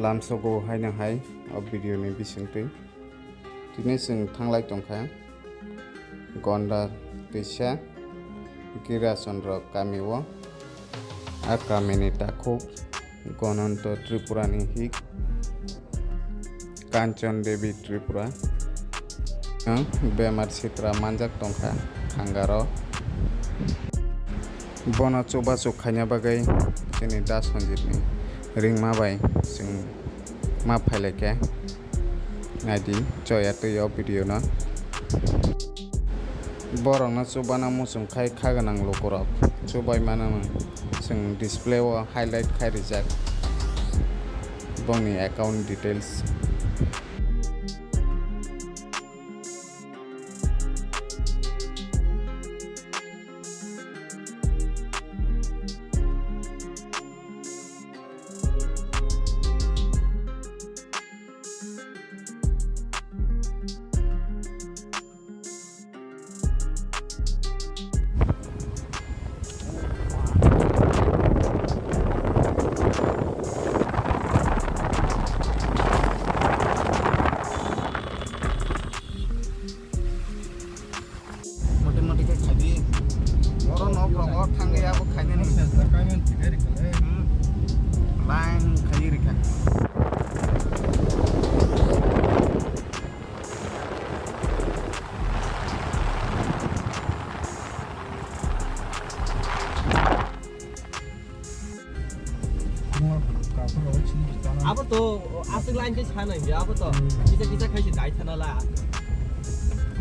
लामसगौ हायनो हाय भिडिअनि बिसंथि दिनै जों थांलाय दंखा गन्दा दैसा गिराचन्द्र गामियाव गामिनि दाखौ गनन्त त्रिपुरानि हिक कांचन देवी त्रिपुरा बेमार सित्रा मानजाक दंखा खांगार बना चौबा चौखायना बागै जोंनि दा सन्जितनि रिं माबाय जों मा फायलायके नायदि जया तैयाव भिडिअ ना बरंना चौबाना मुसुंखाय खागोनां लकरब चौबाय मानोमोन जों डिसप्लेआव हाइलाइट खायरिजाक बंनि एकाउन्ट डिटेल्स अब तो आसुक लाइन चाहिँ छैन नि अब त किचा खैसि दाइ छैन ला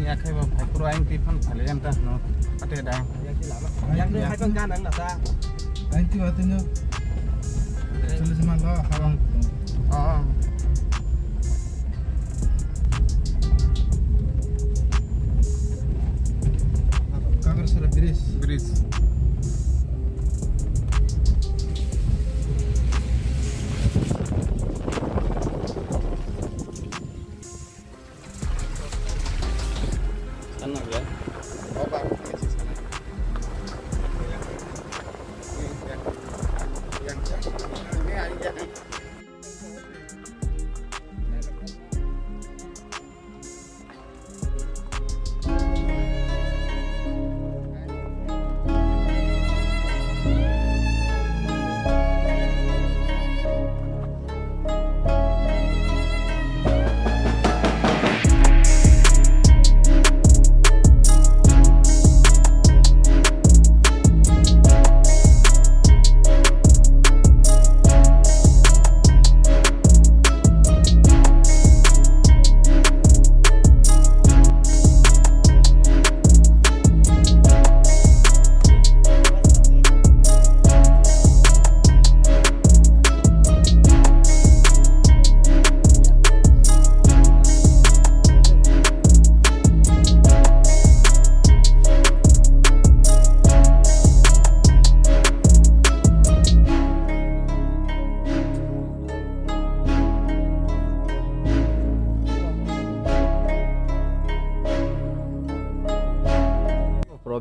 या खैबा भाइपुरो आइन तिफन फाले अन्त न अटे दाइ yang ni hai kan nang ta Anh ti wa tin yo. Chale sama lo hawang. Kagar sara bridge. Sana ya. Oh, Bang.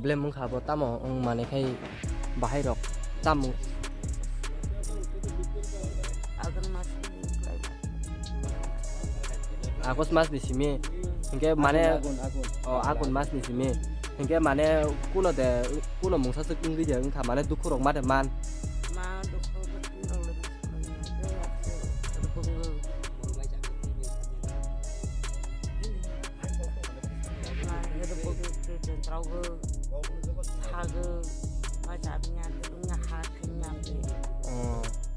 problem mung khabo tamo ong mane khai bahai rok tamu agus mas di sini hingga mane agun mas di sini hingga mane kuno mung sasuk ingri jeung kha mane dukhu rok made man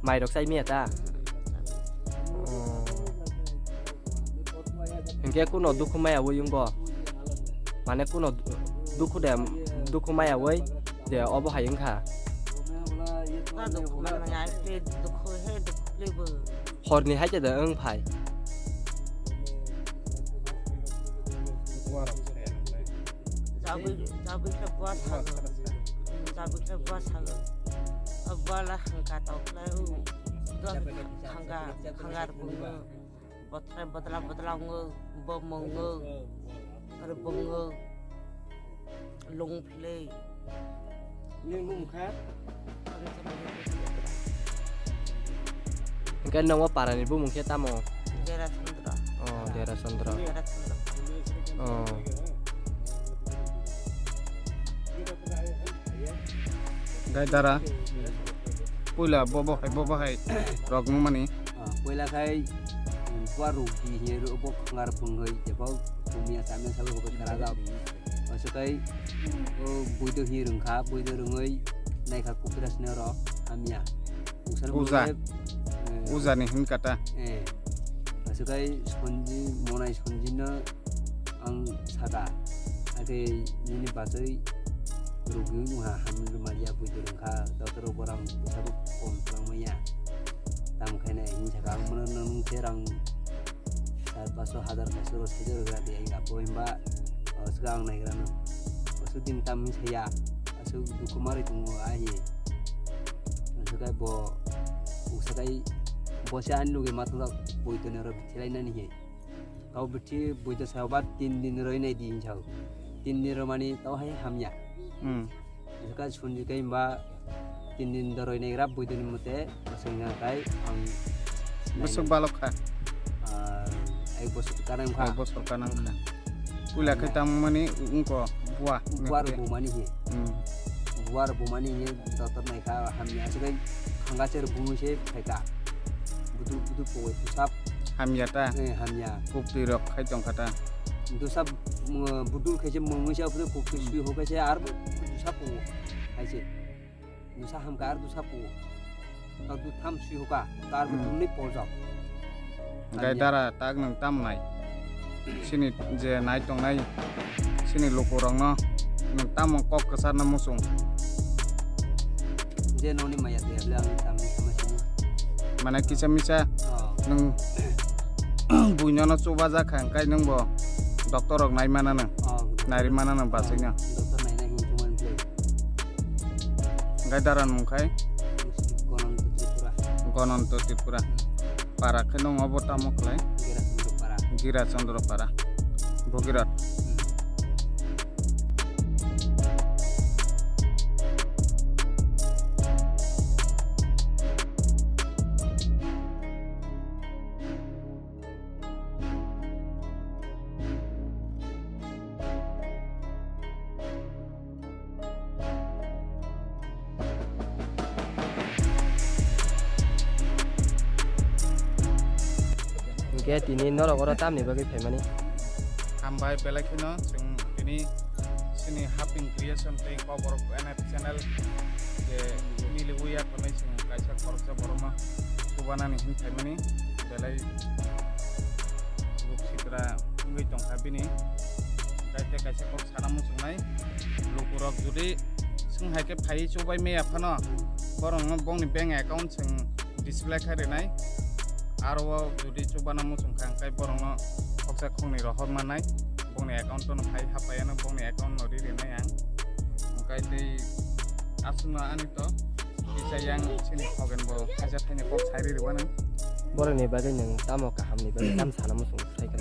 mày đọc say miệt ta hình kia cú nó đúc không mày à với yung go mà này cú nó đúc không đẹp đúc không mày à với để ở bao hải yung khả hồi này hayจะเดินphải Abala hangka tauklai do hanggar bunga batla ngo bomong ar bunga long play nhưng mum khác Cái nông ở parani bu mungkin tamo. Daerah Sundra. Oh, daerah Sondro. Daerah Sundra. Oh. Gai dara pula bobo hai rok mani Pula kai waru di hiru bok ngar punghoi jebau kumia samnya salu bok karagau masukai buido hirung kha buido rungai nai kha kupiras nero amia uza ni hin kata masukai sonji monai sonji na ang saga ade ini basai rugi muha hamil maria buido rungkha dokter borang sabu pom langmaya tam kene ini sekarang menenun serang paso hadar kasur sejar berarti ya nggak boleh mbak sekarang naik kerana maksudin tam saya asu dukumari tunggu aja maksudnya bo usakai bosan lu ke matu tak boy tu nero bicara ini nih kau berarti boy tu sahabat 3 दिन roy naik di insau 3 दिन romani tahu hai hamnya sekarang sunjuk ke mbak 3 दिन roy naik rap boy tu nimute maksudnya kai ang besok balok kah ay bos kanan kha bos kanan kah pula kita mani ungko buah buar bumani he buar bumani he dokter naik kha hamnya sekai khanggacer bumu se pheka butul butul poe sap hamya ta hamnya kupti rok khai jong kata itu sap budul khaje mungse apne kupti sui ho kaise ar sap po kaise nusa ham kar tu sap po ka tu tham sui ho ka tar budul ni pol jok gai dara tag nang tam nai sini je nai tong nai sini lokorang no nang tam kok kesar na musung je noni maya te bilang tam sama sini mana kisah misa nang bunya na coba za khang kai nang bo dokter rok nai mana na nari mana na basenya dokter nai na hin cuman play gai daran mungkai konon tu tripura para kenong obota moklai gira chandra para bogirat Cái tini nó là có tam này bagi phải mani. Hambai belakino sing ini sini Happy Creation te cover NF channel je mili uya pamai sing kaisa korja boroma subana ni hin thai mani belai grup sitra ngi tong habini kaite kaisa kor sanamu sungai lukurok judi sing haike phai chubai me aphano borong bongni bank account sing display khai renai aro judi chubana mu sungkhang kai borong koksa khongni rohor manai bongni account no phai hapayana bongni account no ri renai ang kai tei asuna ani to bisa yang sini hogen bo kaja thaini kok sairi riwana Boro ni bagi nang tamo kaham ni bagi tam sana mu sung sai kan.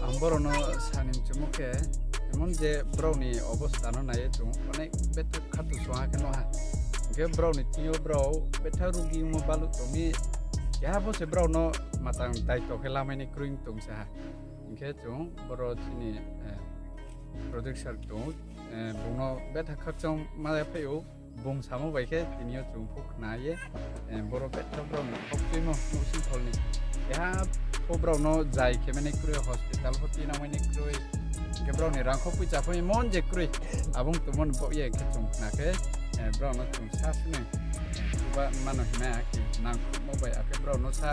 amborono sanim chumuke emon je browni obostha no naye chung onek beta khatu soha keno ha ge browni tio brow beta rugi mo balu to mi ya bo se brow no matang dai to khela maini kruing tum sa ge chung boro chini production to bono beta khakchong ma pheu bung samo bai ke tinio chung phuk na ye boro beta brow ni khokchi mo nusin tholni ya po brow no jai ke maini kru hospital hoti na maini kru ke brow ni rang khopui cha phoi mon je kru abung tumon bo ye ke chung na ke brow no chung sa sne ba mano hina ki nang mo bai ake brow no sa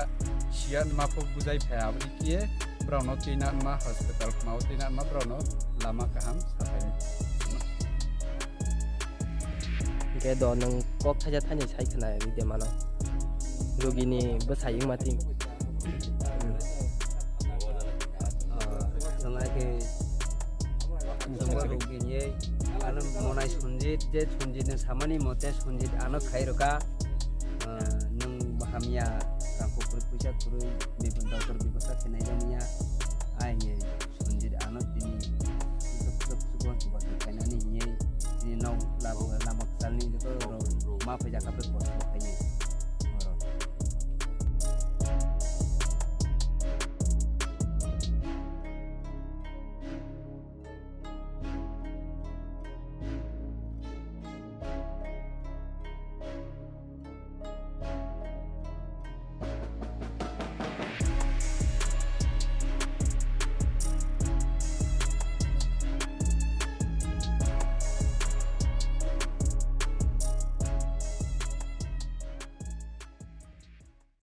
sian ma phuk bujai phaya abri ki brow no tina ma hospital ma tina ma brow no lama kaham sapai Cái đó nang kok thaja thani sai khana ni de mano. Rogi ni basai ing mati. Sangai ke rogi ni alam monai sunjit je sunjit ne samani mote sunjit anak khairoka nung bahamya rangko puja kurui bibun dokter bibosa kenai jamnya ai ye sunjit anak ini untuk sebuah buat kenani ni ini nau labu lama kesal ni itu ma peja kapet